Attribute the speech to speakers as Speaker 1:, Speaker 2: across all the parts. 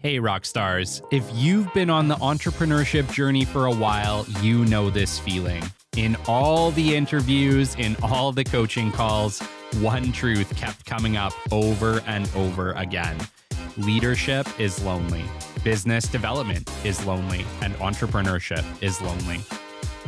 Speaker 1: Hey, rock stars. If you've been on the entrepreneurship journey for a while, you know this feeling. In all the interviews, in all the coaching calls, one truth kept coming up over and over again. Leadership is lonely. Business development is lonely. And entrepreneurship is lonely.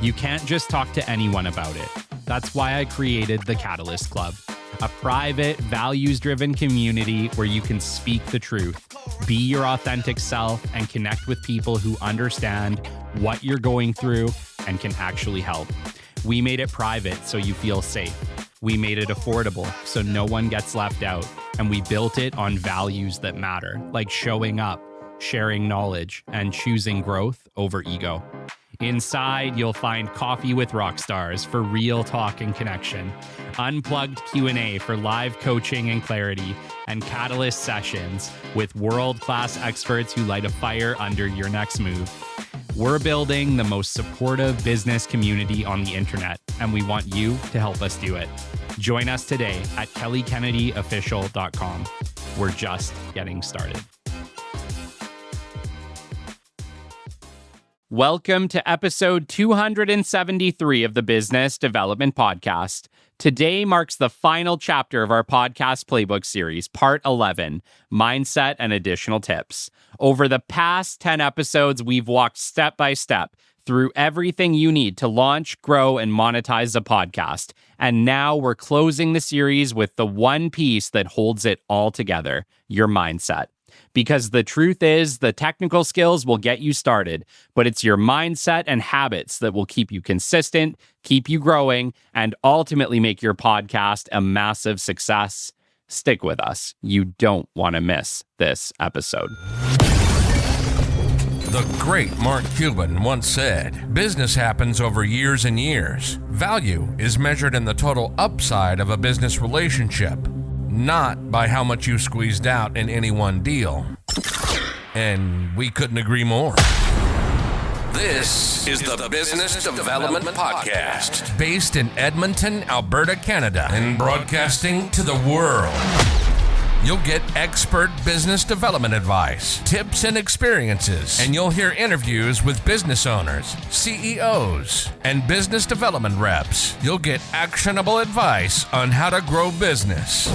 Speaker 1: You can't just talk to anyone about it. That's why I created the Catalyst Club, a private, values-driven community where you can speak the truth, be your authentic self, and connect with people who understand what you're going through and can actually help. We made it private so you feel safe. We made it affordable so no one gets left out. And we built it on values that matter, like showing up, sharing knowledge, and choosing growth over ego. Inside, you'll find coffee with rock stars for real talk and connection, unplugged Q&A for live coaching and clarity, and Catalyst sessions with world-class experts who light a fire under your next move. We're building the most supportive business community on the internet, and we want you to help us do it. Join us today at kellykennedyofficial.com. We're just getting started. Welcome to episode 273 of the Business Development Podcast. Today marks the final chapter of our Podcast Playbook series, Part 11, Mindset and Additional Tips. Over the past 10 episodes, we've walked step by step through everything you need to launch, grow, and monetize a podcast. And now we're closing the series with the one piece that holds it all together, your mindset. Because the truth is, the technical skills will get you started, but it's your mindset and habits that will keep you consistent, keep you growing, and ultimately make your podcast a massive success. Stick with us. You don't want to miss this episode.
Speaker 2: The great Mark Cuban once said, "Business happens over years and years. Value is measured in the total upside of a business relationship, not by how much you squeezed out in any one deal." And we couldn't agree more. This is the Business Development Podcast, based in Edmonton, Alberta, Canada, and broadcasting to the world. You'll get expert business development advice, tips and experiences, and you'll hear interviews with business owners, CEOs, and business development reps. You'll get actionable advice on how to grow business.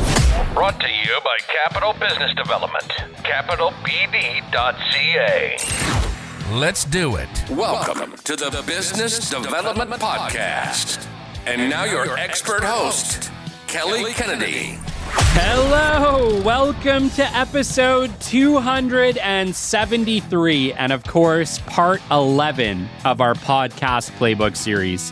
Speaker 2: Brought to you by Capital Business Development, capitalbd.ca. Let's do it. Welcome to the Business Development Podcast. And now your expert host, Kelly Kennedy.
Speaker 1: Hello, welcome to episode 273, and of course, part 11 of our Podcast Playbook series.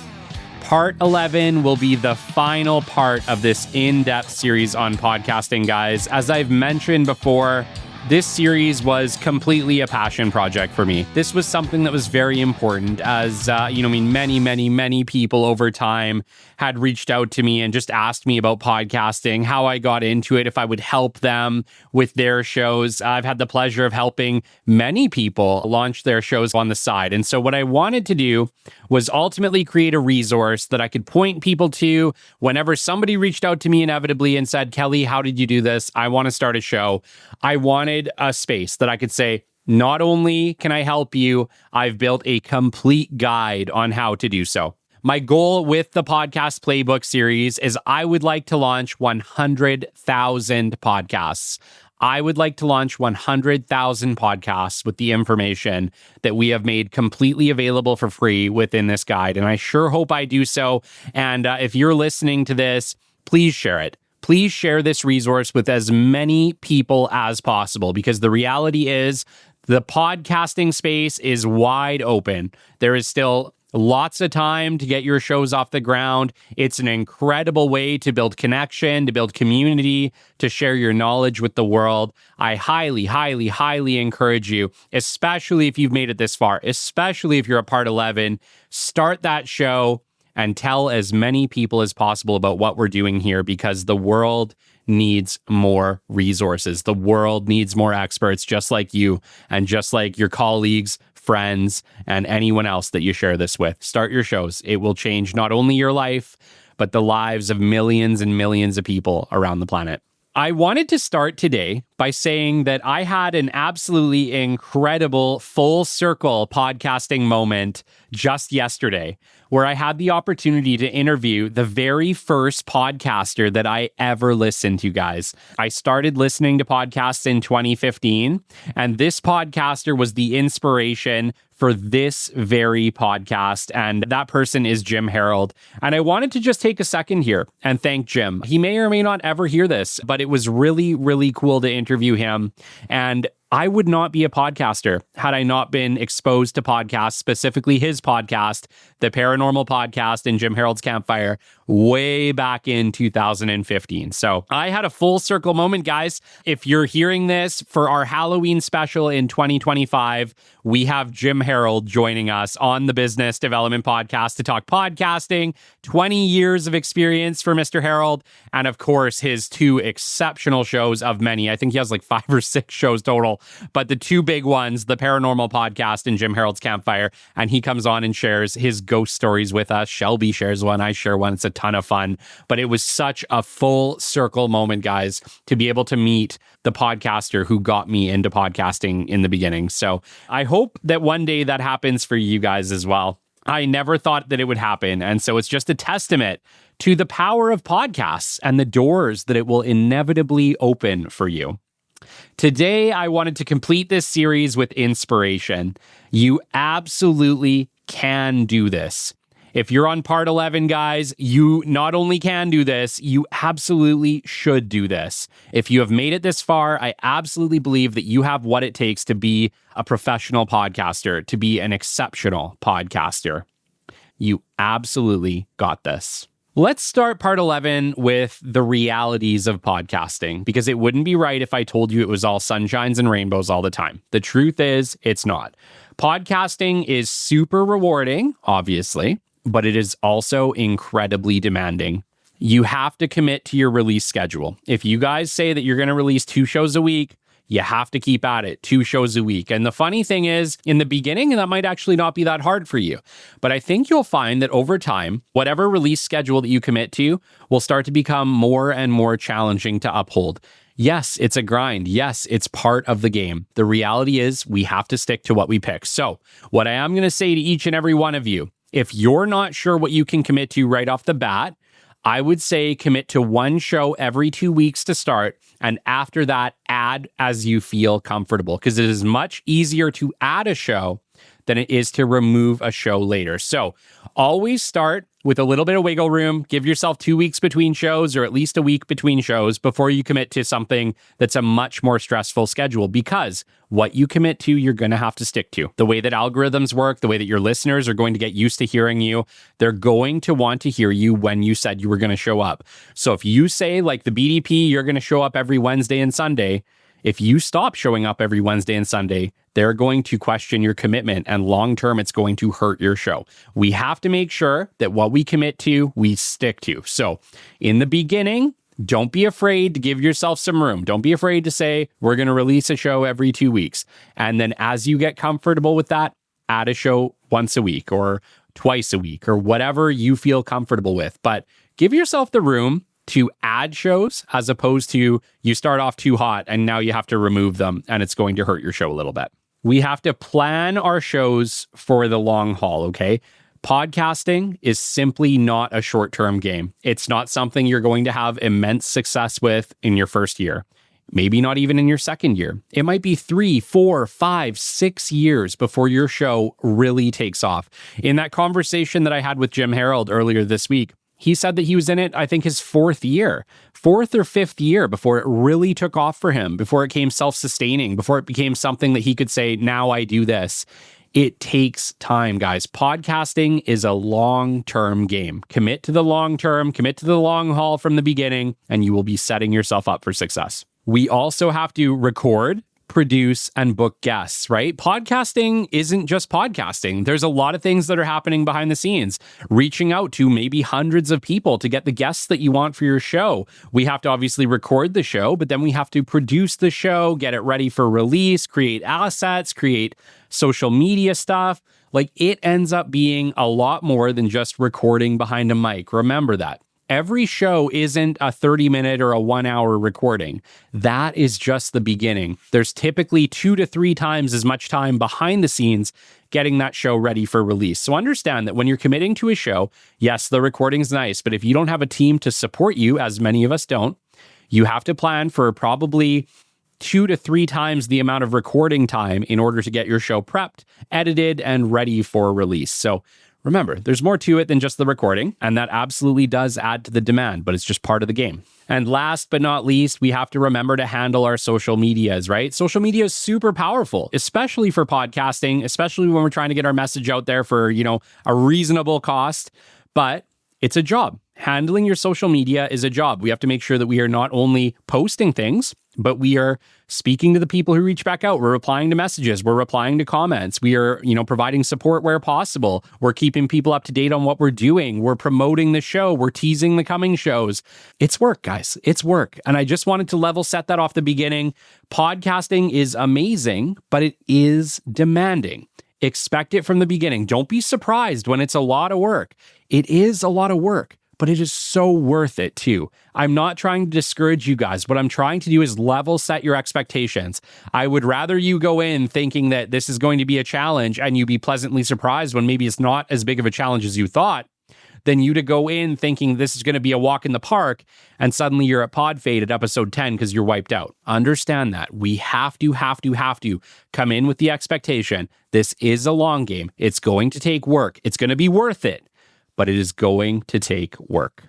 Speaker 1: Part 11 will be the final part of this in-depth series on podcasting, guys. As I've mentioned before, this series was completely a passion project for me. This was something that was very important as, many people over time had reached out to me and just asked me about podcasting, how I got into it, if I would help them with their shows. I've had the pleasure of helping many people launch their shows on the side. And so what I wanted to do was ultimately create a resource that I could point people to whenever somebody reached out to me inevitably and said, "Kelly, how did you do this? I want to start a show." I wanted a space that I could say, not only can I help you, I've built a complete guide on how to do so. My goal with the Podcast Playbook series is I would like to launch 100,000 podcasts. I would like to launch 100,000 podcasts with the information that we have made completely available for free within this guide. And I sure hope I do so. And if you're listening to this, please share it. Please share this resource with as many people as possible, because the reality is the podcasting space is wide open. There is still lots of time to get your shows off the ground. It's an incredible way to build connection, to build community, to share your knowledge with the world. I highly, highly, highly encourage you, especially if you've made it this far, especially if you're a part 11, start that show and tell as many people as possible about what we're doing here, because the world needs more resources. The world needs more experts just like you and just like your colleagues, friends, and anyone else that you share this with. Start your shows. It will change not only your life, but the lives of millions and millions of people around the planet. I wanted to start today by saying that I had an absolutely incredible full circle podcasting moment just yesterday, where I had the opportunity to interview the very first podcaster that I ever listened to, guys. I started listening to podcasts in 2015, and this podcaster was the inspiration for this very podcast, and that person is Jim Harold. And I wanted to just take a second here and thank Jim. He may or may not ever hear this, but it was really, really cool to interview him. And I would not be a podcaster had I not been exposed to podcasts, specifically his podcast, The Paranormal Podcast and Jim Harold's Campfire, way back in 2015. So I had a full circle moment, guys. If you're hearing this for our Halloween special in 2025, we have Jim Harold joining us on the Business Development Podcast to talk podcasting, 20 years of experience for Mr. Harold, and of course, his 2 exceptional shows of many. I think he has like 5 or 6 shows total. But the 2 big ones, the Paranormal Podcast and Jim Harold's Campfire, and he comes on and shares his ghost stories with us. Shelby shares one, I share one. It's a ton of fun. But it was such a full circle moment, guys, to be able to meet the podcaster who got me into podcasting in the beginning. So I hope that one day that happens for you guys as well. I never thought that it would happen. And so it's just a testament to the power of podcasts and the doors that it will inevitably open for you. Today, I wanted to complete this series with inspiration. You absolutely can do this. If you're on part 11, guys, you not only can do this, you absolutely should do this. If you have made it this far, I absolutely believe that you have what it takes to be a professional podcaster, to be an exceptional podcaster. You absolutely got this. Let's start part 11 with the realities of podcasting, because it wouldn't be right if I told you it was all sunshines and rainbows all the time. The truth is, it's not. Podcasting is super rewarding, obviously, but it is also incredibly demanding. You have to commit to your release schedule. If you guys say that you're going to release 2 shows a week, you have to keep at it, 2 shows a week. And the funny thing is, in the beginning, that might actually not be that hard for you. But I think you'll find that over time, whatever release schedule that you commit to will start to become more and more challenging to uphold. Yes, it's a grind. Yes, it's part of the game. The reality is we have to stick to what we pick. So what I am going to say to each and every one of you, if you're not sure what you can commit to right off the bat, I would say commit to 1 show every 2 weeks to start. And after that, add as you feel comfortable, because it is much easier to add a show than it is to remove a show later. So always start with a little bit of wiggle room. Give yourself 2 weeks between shows, or at least a week between shows, before you commit to something that's a much more stressful schedule, because what you commit to, you're going to have to stick to. The way that algorithms work, the way that your listeners are going to get used to hearing you, they're going to want to hear you when you said you were going to show up. So if you say, like the BDP, you're going to show up every Wednesday and Sunday, if you stop showing up every Wednesday and Sunday, they're going to question your commitment, and long-term, it's going to hurt your show. We have to make sure that what we commit to, we stick to. So in the beginning, don't be afraid to give yourself some room. Don't be afraid to say, we're going to release a show every 2 weeks. And then as you get comfortable with that, add a show once a week or twice a week or whatever you feel comfortable with. But give yourself the room to add shows, as opposed to you start off too hot and now you have to remove them and it's going to hurt your show a little bit. We have to plan our shows for the long haul, okay? Podcasting is simply not a short-term game. It's not something you're going to have immense success with in your first year. Maybe not even in your second year. It might be 3, 4, 5, 6 years before your show really takes off. In that conversation that I had with Jim Harold earlier this week, he said that he was in it, I think, his 4th year, 4th or 5th year before it really took off for him, before it became self-sustaining, before it became something that he could say, now I do this. It takes time, guys. Podcasting is a long-term game. Commit to the long term, commit to the long haul from the beginning, and you will be setting yourself up for success. We also have to record, produce, and book guests, right? Podcasting isn't just podcasting. There's a lot of things that are happening behind the scenes, reaching out to maybe hundreds of people to get the guests that you want for your show. We have to obviously record the show, but then we have to produce the show, get it ready for release, create assets, create social media stuff. Like, it ends up being a lot more than just recording behind a mic. Remember that. Every show isn't a 30-minute or a 1-hour recording. That is just the beginning. There's typically 2 to 3 times as much time behind the scenes getting that show ready for release. So understand that when you're committing to a show, yes, the recording's nice, but if you don't have a team to support you, as many of us don't, you have to plan for probably 2 to 3 times the amount of recording time in order to get your show prepped, edited, and ready for release. So remember, there's more to it than just the recording, and that absolutely does add to the demand, but it's just part of the game. And last but not least, we have to remember to handle our social medias, right? Social media is super powerful, especially for podcasting, especially when we're trying to get our message out there for, a reasonable cost, but it's a job. Handling your social media is a job. We have to make sure that we are not only posting things, but we are speaking to the people who reach back out. We're replying to messages. We're replying to comments. We are, providing support where possible. We're keeping people up to date on what we're doing. We're promoting the show. We're teasing the coming shows. It's work, guys. It's work. And I just wanted to level set that off the beginning. Podcasting is amazing, but it is demanding. Expect it from the beginning. Don't be surprised when it's a lot of work. It is a lot of work, but it is so worth it too. I'm not trying to discourage you guys. What I'm trying to do is level set your expectations. I would rather you go in thinking that this is going to be a challenge and you be pleasantly surprised when maybe it's not as big of a challenge as you thought, than you to go in thinking this is going to be a walk in the park and suddenly you're at podfade at episode 10 because you're wiped out. Understand that. We have to come in with the expectation. This is a long game. It's going to take work. It's going to be worth it, but it is going to take work.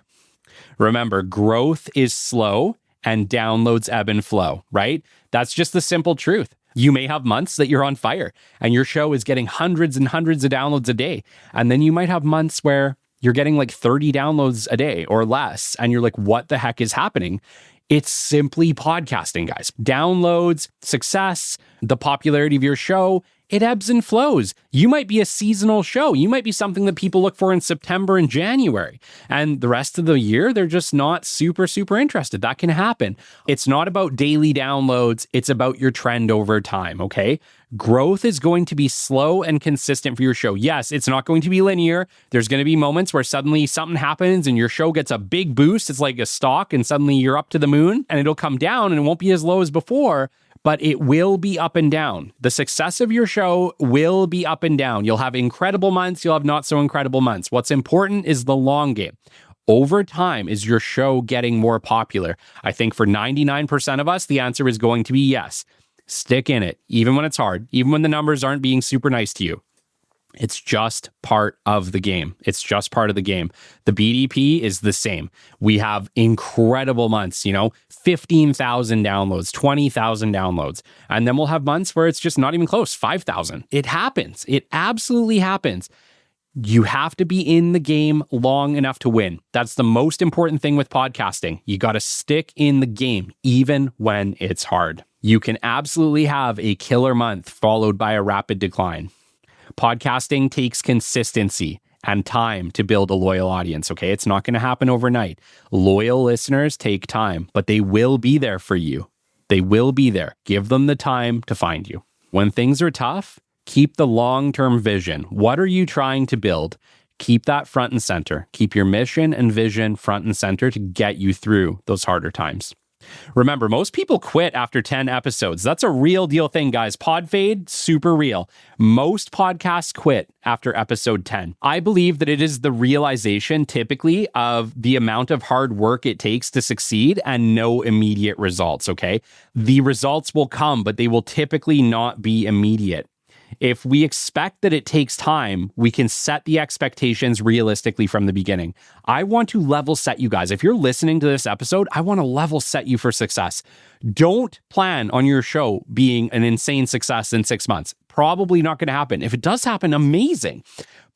Speaker 1: Remember, growth is slow and downloads ebb and flow, right? That's just the simple truth. You may have months that you're on fire and your show is getting hundreds and hundreds of downloads a day. And then you might have months where you're getting like 30 downloads a day or less. And you're like, what the heck is happening? It's simply podcasting, guys. Downloads, success, the popularity of your show, it ebbs and flows. You might be a seasonal show. You might be something that people look for in September and January. And the rest of the year, they're just not super interested. That can happen. It's not about daily downloads. It's about your trend over time, okay? Growth is going to be slow and consistent for your show. Yes, it's not going to be linear. There's going to be moments where suddenly something happens and your show gets a big boost. It's like a stock and suddenly you're up to the moon, and it'll come down and it won't be as low as before. But it will be up and down. The success of your show will be up and down. You'll have incredible months. You'll have not so incredible months. What's important is the long game. Over time, is your show getting more popular? I think for 99% of us, the answer is going to be yes. Stick in it, even when it's hard, even when the numbers aren't being super nice to you. It's just part of the game. It's just part of the game. The BDP is the same. We have incredible months, 15,000 downloads, 20,000 downloads. And then we'll have months where it's just not even close, 5,000. It happens. It absolutely happens. You have to be in the game long enough to win. That's the most important thing with podcasting. You got to stick in the game, even when it's hard. You can absolutely have a killer month followed by a rapid decline. Podcasting takes consistency and time to build a loyal audience, okay? It's not going to happen overnight. Loyal listeners take time, but they will be there for you. They will be there. Give them the time to find you. When things are tough, keep the long-term vision. What are you trying to build? Keep that front and center. Keep your mission and vision front and center to get you through those harder times. Remember, most people quit after 10 episodes. That's a real deal thing, guys. Podfade, super real. Most podcasts quit after episode 10. I believe that it is the realization typically of the amount of hard work it takes to succeed and no immediate results, okay? The results will come, but they will typically not be immediate. If we expect that it takes time, we can set the expectations realistically from the beginning. I want to level set you guys. If you're listening to this episode, I want to level set you for success. Don't plan on your show being an insane success in 6 months. Probably not going to happen. If it does happen, amazing.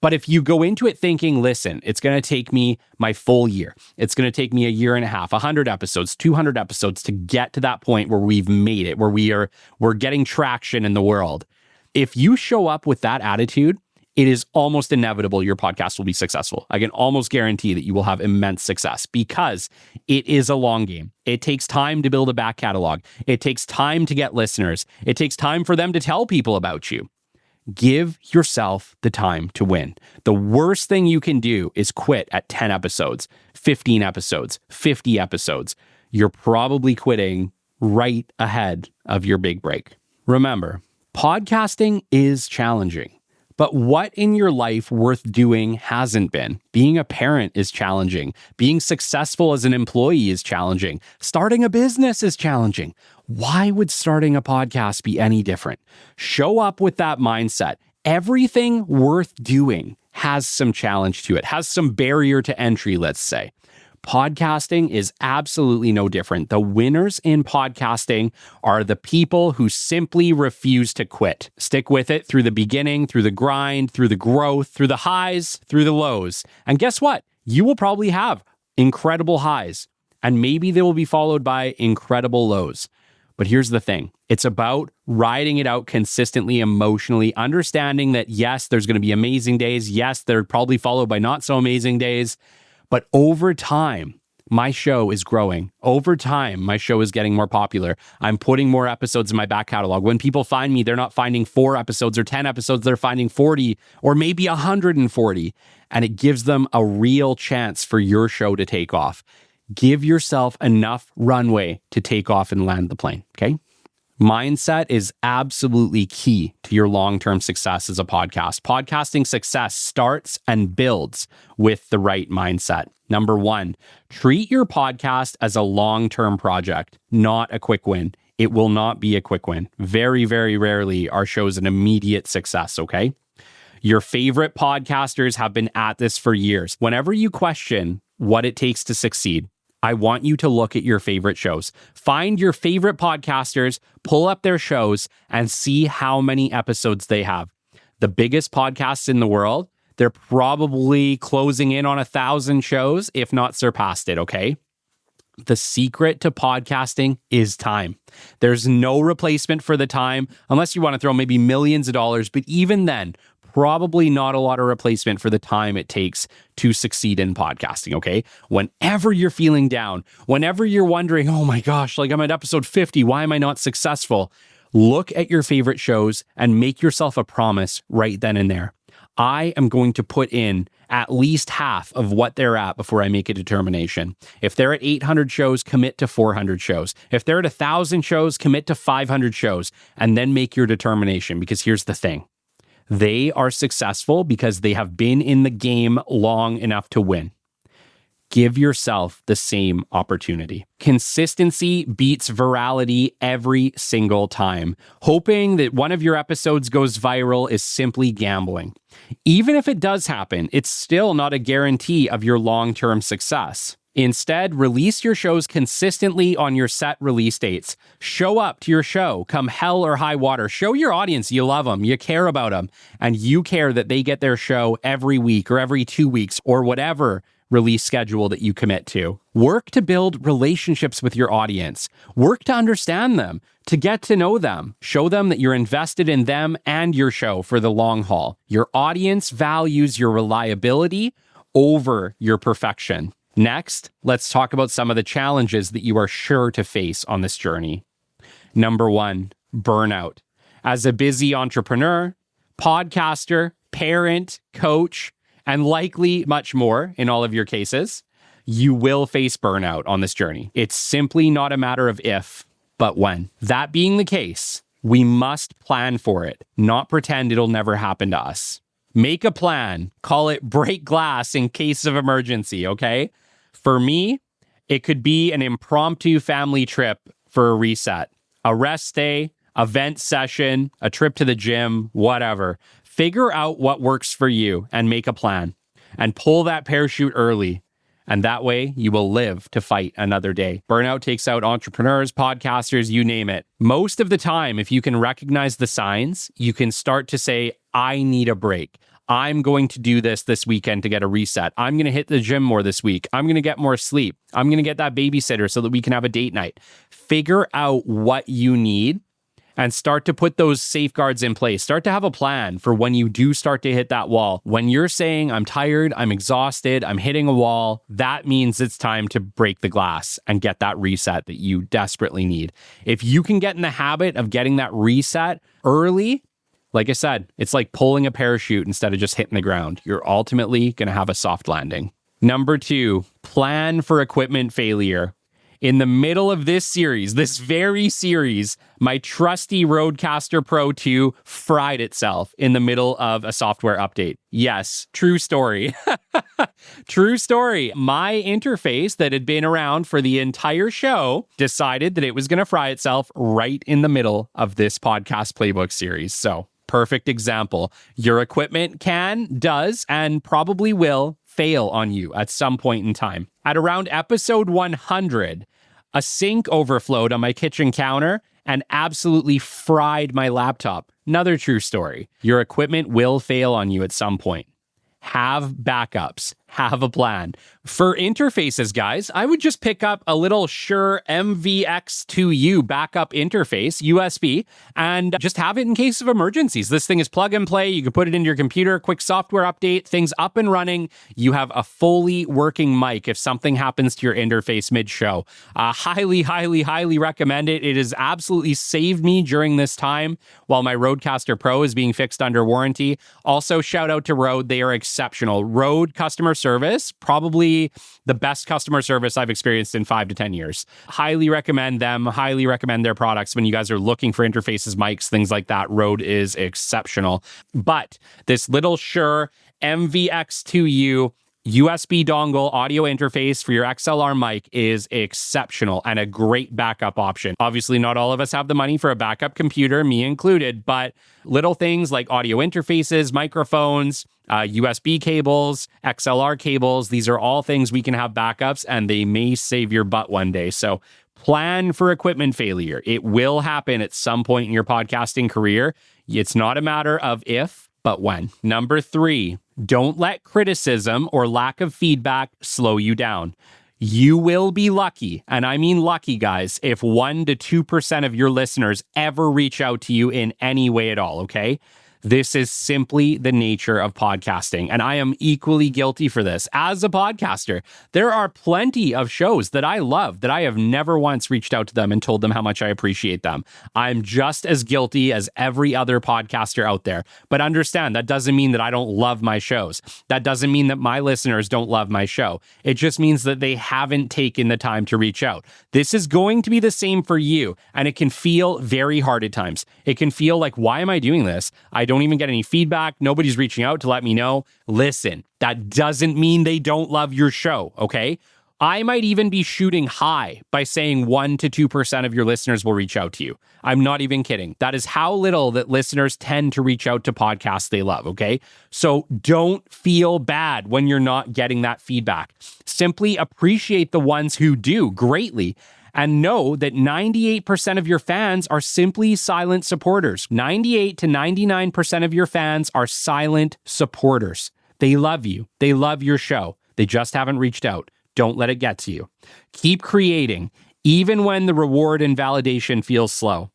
Speaker 1: But if you go into it thinking, listen, it's going to take me my full year. It's going to take me a year and a half, 100 episodes, 200 episodes to get to that point where we've made it, where we're getting traction in the world. If you show up with that attitude, it is almost inevitable your podcast will be successful. I can almost guarantee that you will have immense success because it is a long game. It takes time to build a back catalog. It takes time to get listeners. It takes time for them to tell people about you. Give yourself the time to win. The worst thing you can do is quit at 10 episodes, 15 episodes, 50 episodes. You're probably quitting right ahead of your big break. Remember, podcasting is challenging. But what in your life worth doing hasn't been? Being a parent is challenging. Being successful as an employee is challenging. Starting a business is challenging. Why would starting a podcast be any different? Show up with that mindset. Everything worth doing has some challenge to it, has some barrier to entry, let's say. Podcasting is absolutely no different. The winners in podcasting are the people who simply refuse to quit. Stick with it through the beginning, through the grind, through the growth, through the highs, through the lows. And guess what? You will probably have incredible highs, and maybe they will be followed by incredible lows. But here's the thing. It's about riding it out consistently, emotionally, understanding that yes, there's going to be amazing days. Yes, they're probably followed by not so amazing days. But over time, my show is growing. Over time, my show is getting more popular. I'm putting more episodes in my back catalog. When people find me, they're not finding 4 episodes or 10 episodes. They're finding 40 or maybe 140. And it gives them a real chance for your show to take off. Give yourself enough runway to take off and land the plane, okay? Mindset is absolutely key to your long-term success as a podcast. Podcasting success starts and builds with the right mindset. Number 1, treat your podcast as a long-term project, not a quick win. It will not be a quick win. Very, very rarely are shows an immediate success, okay? Your favorite podcasters have been at this for years. Whenever you question what it takes to succeed, I want you to look at your favorite shows. Find your favorite podcasters, pull up their shows, and see how many episodes they have. The biggest podcasts in the world, they're probably closing in on 1,000 shows, if not surpassed it, okay? The secret to podcasting is time. There's no replacement for the time, unless you want to throw maybe millions of dollars, but even then, probably not a lot of replacement for the time it takes to succeed in podcasting, okay? Whenever you're feeling down, whenever you're wondering, oh my gosh, like I'm at episode 50, why am I not successful? Look at your favorite shows and make yourself a promise right then and there. I am going to put in at least half of what they're at before I make a determination. If they're at 800 shows, commit to 400 shows. If they're at 1,000 shows, commit to 500 shows, and then make your determination. Because here's the thing. They are successful because they have been in the game long enough to win. Give yourself the same opportunity. Consistency beats virality every single time. Hoping that one of your episodes goes viral is simply gambling. Even if it does happen, it's still not a guarantee of your long-term success. Instead, release your shows consistently on your set release dates. Show up to your show, come hell or high water. Show your audience you love them, you care about them, and you care that they get their show every week or every 2 weeks or whatever release schedule that you commit to. Work to build relationships with your audience. Work to understand them, to get to know them. Show them that you're invested in them and your show for the long haul. Your audience values your reliability over your perfection. Next, let's talk about some of the challenges that you are sure to face on this journey. Number 1, burnout. As a busy entrepreneur, podcaster, parent, coach, and likely much more in all of your cases, you will face burnout on this journey. It's simply not a matter of if, but when. That being the case, we must plan for it, not pretend it'll never happen to us. Make a plan. Call it break glass in case of emergency, okay? For me, it could be an impromptu family trip for a reset, a rest day, a vent session, a trip to the gym, whatever. Figure out what works for you and make a plan and pull that parachute early. And that way you will live to fight another day. Burnout takes out entrepreneurs, podcasters, you name it. Most of the time, if you can recognize the signs, you can start to say, I need a break. I'm going to do this weekend to get a reset. I'm going to hit the gym more this week. I'm going to get more sleep. I'm going to get that babysitter so that we can have a date night. Figure out what you need and start to put those safeguards in place. Start to have a plan for when you do start to hit that wall. When you're saying, I'm tired, I'm exhausted, I'm hitting a wall, that means it's time to break the glass and get that reset that you desperately need. If you can get in the habit of getting that reset early, Like I said, it's like pulling a parachute instead of just hitting the ground. You're ultimately going to have a soft landing. Number 2, plan for equipment failure. In the middle of this series, this very series, my trusty Rodecaster Pro 2 fried itself in the middle of a software update. Yes, true story. True story. My interface that had been around for the entire show decided that it was going to fry itself right in the middle of this Podcast Playbook series. So, perfect example. Your equipment does, and probably will fail on you at some point in time. At around episode 100, a sink overflowed on my kitchen counter and absolutely fried my laptop. Another true story. Your equipment will fail on you at some point. Have backups. Have a plan. For interfaces, guys, I would just pick up a little Shure MVX2U backup interface, USB, and just have it in case of emergencies. This thing is plug and play. You can put it into your computer, quick software update, things up and running. You have a fully working mic if something happens to your interface mid-show. Highly, highly, highly recommend it. It has absolutely saved me during this time while my Rodecaster Pro is being fixed under warranty. Also, shout out to Rode. They are exceptional. Rode customer service, probably the best customer service I've experienced in 5 to 10 years. Highly recommend them, highly recommend their products when you guys are looking for interfaces, mics, things like that. Rode is exceptional. But this little Shure MVX2U USB dongle audio interface for your XLR mic is exceptional and a great backup option. Obviously, not all of us have the money for a backup computer, me included, but little things like audio interfaces, microphones, USB cables, XLR cables, these are all things we can have backups and they may save your butt one day. So plan for equipment failure. It will happen at some point in your podcasting career. It's not a matter of if, but when. Number 3, don't let criticism or lack of feedback slow you down. You will be lucky, and I mean lucky, guys, if 1 to 2% of your listeners ever reach out to you in any way at all, okay? This is simply the nature of podcasting, and I am equally guilty for this. As a podcaster, there are plenty of shows that I love that I have never once reached out to them and told them how much I appreciate them. I'm just as guilty as every other podcaster out there. But understand, that doesn't mean that I don't love my shows. That doesn't mean that my listeners don't love my show. It just means that they haven't taken the time to reach out. This is going to be the same for you, and it can feel very hard at times. It can feel like, why am I doing this? I don't even get any feedback. Nobody's reaching out to let me know. Listen, that doesn't mean they don't love your show, okay? I might even be shooting high by saying 1 to 2% of your listeners will reach out to you. I'm not even kidding. That is how little that listeners tend to reach out to podcasts they love, okay? So don't feel bad when you're not getting that feedback. Simply appreciate the ones who do greatly. And know that 98% of your fans are simply silent supporters. 98 to 99% of your fans are silent supporters. They love you. They love your show. They just haven't reached out. Don't let it get to you. Keep creating, even when the reward and validation feels slow.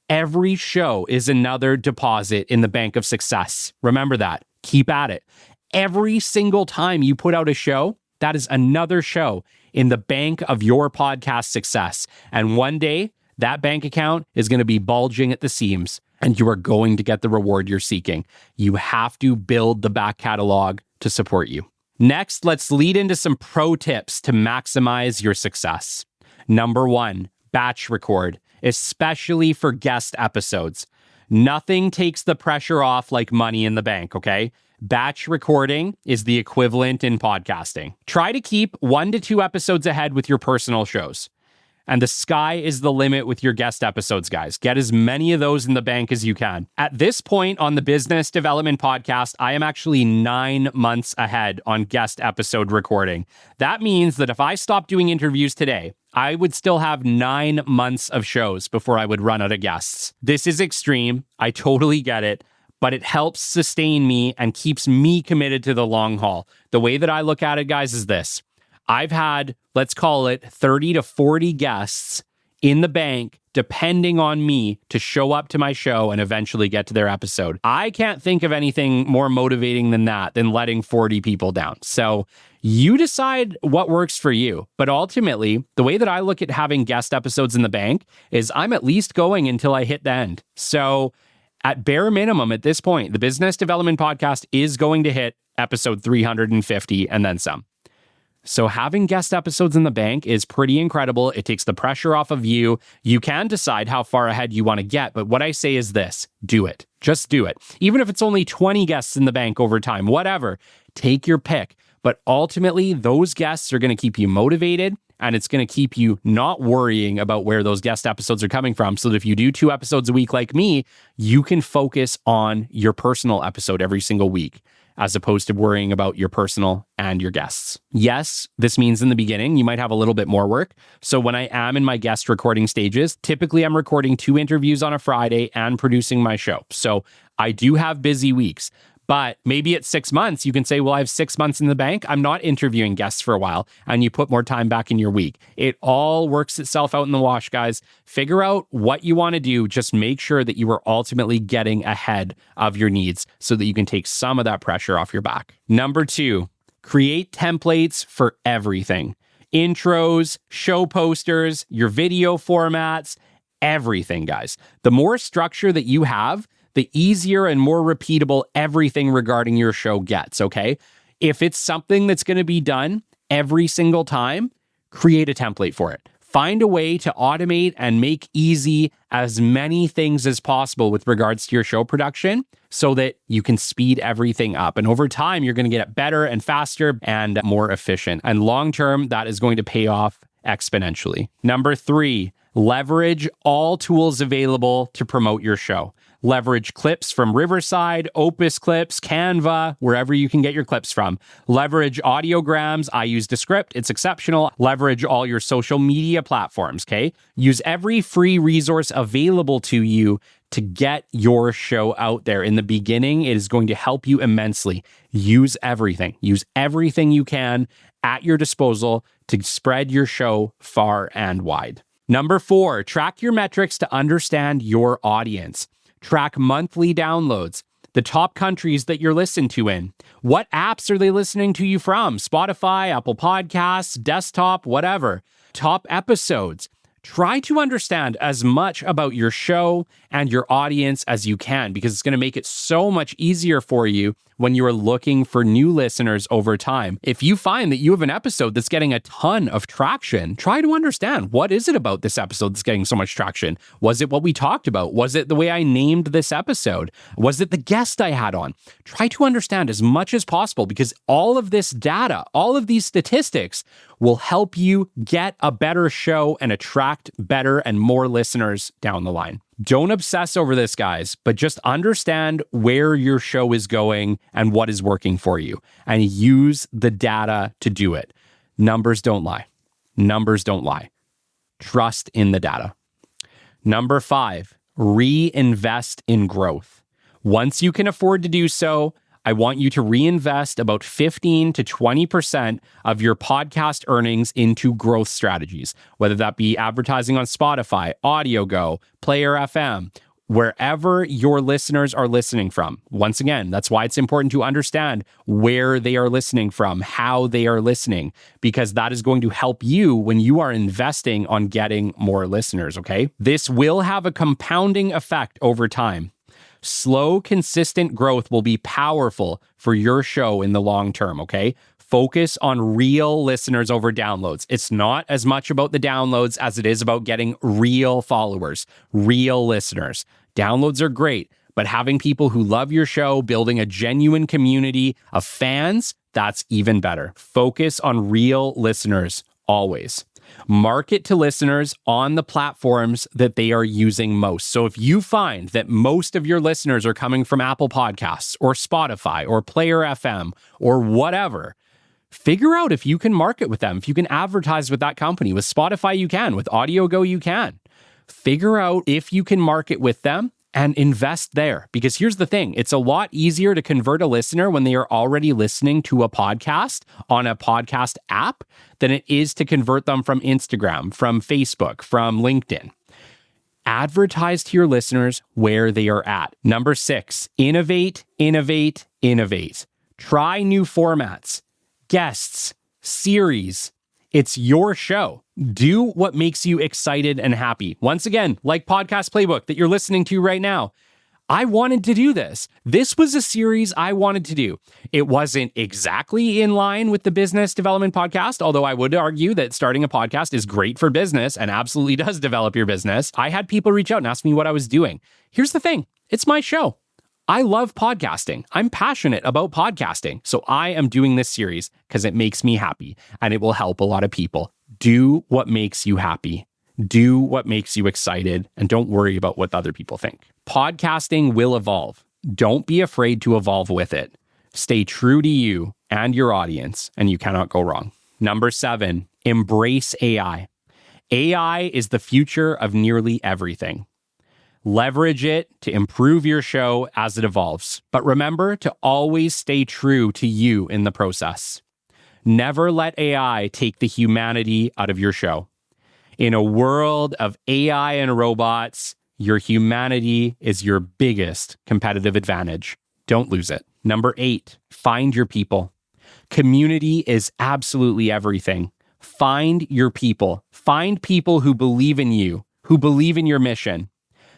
Speaker 1: Every show is another deposit in the bank of success. Remember that. Keep at it. Every single time you put out a show, that is another show in the bank of your podcast success. And one day, that bank account is going to be bulging at the seams, and you are going to get the reward you're seeking. You have to build the back catalog to support you. Next, let's lead into some pro tips to maximize your success. Number 1, batch record, especially for guest episodes. Nothing takes the pressure off like money in the bank, okay? Batch recording is the equivalent in podcasting. Try to keep 1 to 2 episodes ahead with your personal shows. And the sky is the limit with your guest episodes, guys. Get as many of those in the bank as you can. At this point on the Business Development Podcast, I am actually 9 months ahead on guest episode recording. That means that if I stopped doing interviews today, I would still have 9 months of shows before I would run out of guests. This is extreme. I totally get it. But it helps sustain me and keeps me committed to the long haul. The way that I look at it, guys, is this. I've had, let's call it 30 to 40 guests in the bank, depending on me to show up to my show and eventually get to their episode. I can't think of anything more motivating than that, than letting 40 people down. So you decide what works for you. But ultimately, the way that I look at having guest episodes in the bank is I'm at least going until I hit the end. So At bare minimum, at this point, the Business Development Podcast is going to hit episode 350 and then some. So having guest episodes in the bank is pretty incredible. It takes the pressure off of you. You can decide how far ahead you want to get, but what I say is this: do it. Just do it. Even if it's only 20 guests in the bank over time, whatever, take your pick. But ultimately, those guests are going to keep you motivated, and it's going to keep you not worrying about where those guest episodes are coming from. So that if you do 2 episodes a week like me, you can focus on your personal episode every single week, as opposed to worrying about your personal and your guests. Yes, this means in the beginning, you might have a little bit more work. So when I am in my guest recording stages, typically I'm recording 2 interviews on a Friday and producing my show. So I do have busy weeks. But maybe at 6 months, you can say, well, I have 6 months in the bank. I'm not interviewing guests for a while. And you put more time back in your week. It all works itself out in the wash, guys. Figure out what you want to do. Just make sure that you are ultimately getting ahead of your needs so that you can take some of that pressure off your back. Number 2, create templates for everything. Intros, show posters, your video formats, everything, guys. The more structure that you have, the easier and more repeatable everything regarding your show gets, okay? If it's something that's going to be done every single time, create a template for it. Find a way to automate and make easy as many things as possible with regards to your show production so that you can speed everything up. And over time, you're going to get it better and faster and more efficient. And long term, that is going to pay off exponentially. Number 3, leverage all tools available to promote your show. Leverage clips from Riverside, Opus Clips, Canva, wherever you can get your clips from. Leverage audiograms. I use Descript. It's exceptional. Leverage all your social media platforms, okay? Use every free resource available to you to get your show out there. In the beginning, it is going to help you immensely. Use everything. Use everything you can at your disposal to spread your show far and wide. Number 4, track your metrics to understand your audience. Track monthly downloads, the top countries that you're listened to in. What apps are they listening to you from? Spotify, Apple Podcasts, desktop, whatever. Top episodes. Try to understand as much about your show and your audience as you can, because it's going to make it so much easier for you when you are looking for new listeners over time. If you find that you have an episode that's getting a ton of traction, try to understand, what is it about this episode that's getting so much traction? Was it what we talked about? Was it the way I named this episode? Was it the guest I had on? Try to understand as much as possible, because all of this data, all of these statistics will help you get a better show and attract better and more listeners down the line. Don't obsess over this, guys, but just understand where your show is going and what is working for you, and use the data to do it. Numbers don't lie. Numbers don't lie. Trust in the data. Number 5, reinvest in growth. Once you can afford to do so, I want you to reinvest about 15 to 20% of your podcast earnings into growth strategies, whether that be advertising on Spotify, AudioGo, Player FM, wherever your listeners are listening from. Once again, that's why it's important to understand where they are listening from, how they are listening, because that is going to help you when you are investing on getting more listeners, okay? This will have a compounding effect over time. Slow, consistent growth will be powerful for your show in the long term, okay? Focus on real listeners over downloads. It's not as much about the downloads as it is about getting real followers, real listeners. Downloads are great, but having people who love your show, building a genuine community of fans, that's even better. Focus on real listeners always. Market to listeners on the platforms that they are using most. So if you find that most of your listeners are coming from Apple Podcasts or Spotify or Player FM or whatever, figure out if you can market with them, if you can advertise with that company. With Spotify, you can. With AudioGo, you can. Figure out if you can market with them and invest there. Because here's the thing, it's a lot easier to convert a listener when they are already listening to a podcast on a podcast app than it is to convert them from Instagram, from Facebook, from LinkedIn. Advertise to your listeners where they are at. Number 6, innovate, innovate, innovate. Try new formats, guests, series. It's your show. Do what makes you excited and happy. Once again, like Podcast Playbook that you're listening to right now, I wanted to do this. This was a series I wanted to do. It wasn't exactly in line with the business development podcast, although I would argue that starting a podcast is great for business and absolutely does develop your business. I had people reach out and ask me what I was doing. Here's the thing. It's my show. I love podcasting. I'm passionate about podcasting. So I am doing this series because it makes me happy and it will help a lot of people. Do what makes you happy. Do what makes you excited, and don't worry about what other people think. Podcasting will evolve. Don't be afraid to evolve with it. Stay true to you and your audience, and you cannot go wrong. Number 7, embrace AI. AI is the future of nearly everything. Leverage it to improve your show as it evolves. But remember to always stay true to you in the process. Never let AI take the humanity out of your show. In a world of AI and robots, your humanity is your biggest competitive advantage. Don't lose it. Number 8, find your people. Community is absolutely everything. Find your people. Find people who believe in you, who believe in your mission.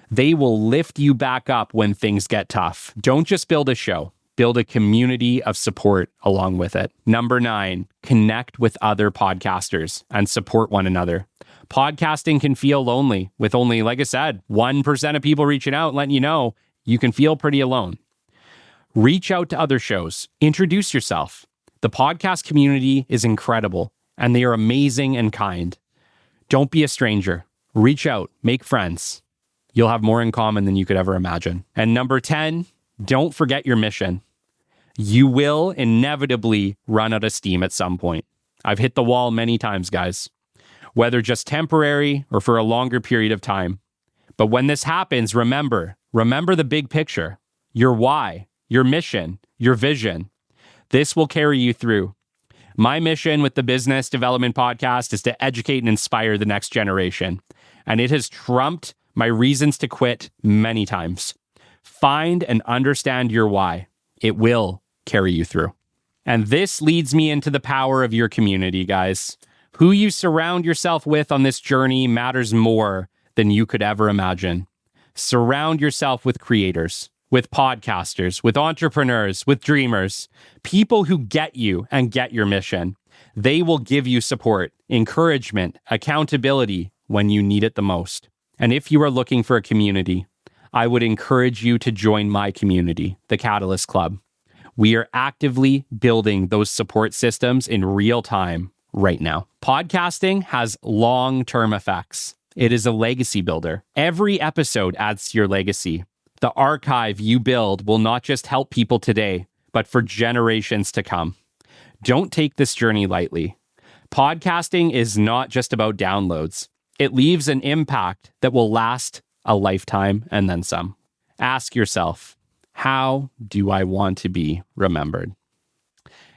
Speaker 1: They will lift you back up when things get tough. Don't just build a show. Build a community of support along with it. Number 9, connect with other podcasters and support one another. Podcasting can feel lonely with only, like I said, 1% of people reaching out and letting you know you can feel pretty alone. Reach out to other shows. Introduce yourself. The podcast community is incredible and they are amazing and kind. Don't be a stranger. Reach out. Make friends. You'll have more in common than you could ever imagine. And number 10, don't forget your mission. You will inevitably run out of steam at some point. I've hit the wall many times, guys, whether just temporary or for a longer period of time. But when this happens, remember the big picture, your why, your mission, your vision. This will carry you through. My mission with the Business Development Podcast is to educate and inspire the next generation. And it has trumped my reasons to quit many times. Find and understand your why. It will carry you through. And this leads me into the power of your community, guys. Who you surround yourself with on this journey matters more than you could ever imagine. Surround yourself with creators, with podcasters, with entrepreneurs, with dreamers, people who get you and get your mission. They will give you support, encouragement, accountability when you need it the most. And if you are looking for a community, I would encourage you to join my community, the Catalyst Club. We are actively building those support systems in real time right now. Podcasting has long-term effects. It is a legacy builder. Every episode adds to your legacy. The archive you build will not just help people today, but for generations to come. Don't take this journey lightly. Podcasting is not just about downloads. It leaves an impact that will last a lifetime and then some. Ask yourself, how do I want to be remembered?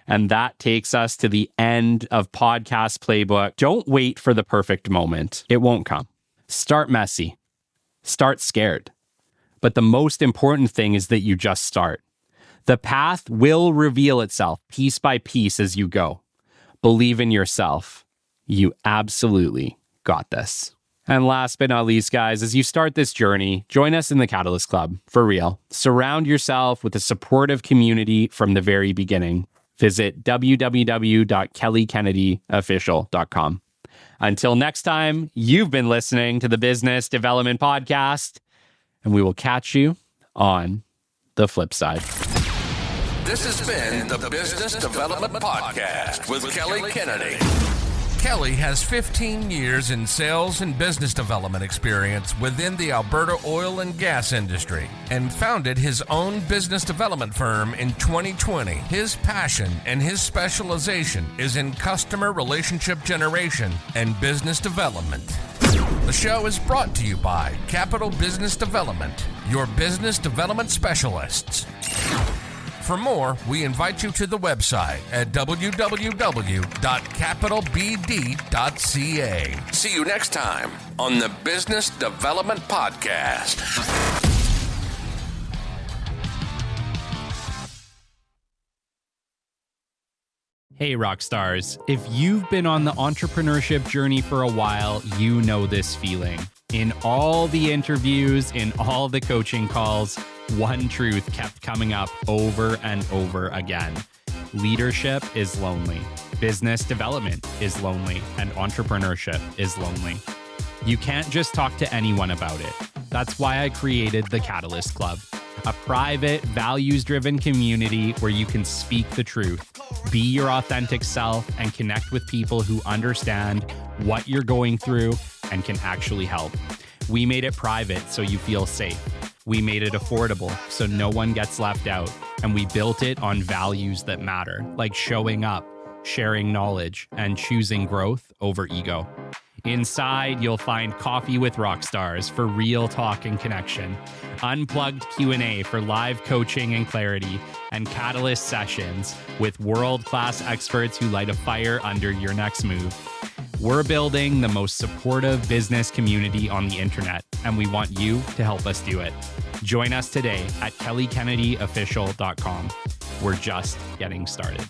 Speaker 1: And that takes us to the end of Podcast Playbook. Don't wait for the perfect moment. It won't come. Start messy. Start scared. But the most important thing is that you just start. The path will reveal itself piece by piece as you go. Believe in yourself. You absolutely got this. And last but not least, guys, as you start this journey, join us in the Catalyst Club. For real. Surround yourself with a supportive community from the very beginning. Visit www.kellykennedy.official.com. Until next time, you've been listening to the Business Development Podcast, and we will catch you on the flip side.
Speaker 2: This has been the Business Development Podcast with Kelly Kennedy. Kelly has 15 years in sales and business development experience within the Alberta oil and gas industry and founded his own business development firm in 2020. His passion and his specialization is in customer relationship generation and business development. The show is brought to you by Capital Business Development, your business development specialists. For more, we invite you to the website at www.capitalbd.ca. See you next time on the Business Development Podcast.
Speaker 1: Hey, rock stars. If you've been on the entrepreneurship journey for a while, you know this feeling. In all the interviews, in all the coaching calls, One truth kept coming up over and over again. Leadership is lonely. Business development is lonely. And entrepreneurship is lonely. You can't just talk to anyone about it. That's why I created the Catalyst Club, a private, values-driven community where you can speak the truth, be your authentic self, and connect with people who understand what you're going through and can actually help. We made it private so you feel safe. We made it affordable so no one gets left out. And we built it on values that matter, like showing up, sharing knowledge, and choosing growth over ego. Inside, you'll find coffee with rock stars for real talk and connection, unplugged Q&A for live coaching and clarity, and Catalyst sessions with world-class experts who light a fire under your next move. We're building the most supportive business community on the internet, and we want you to help us do it. Join us today at kellykennedy.official.com. We're just getting started.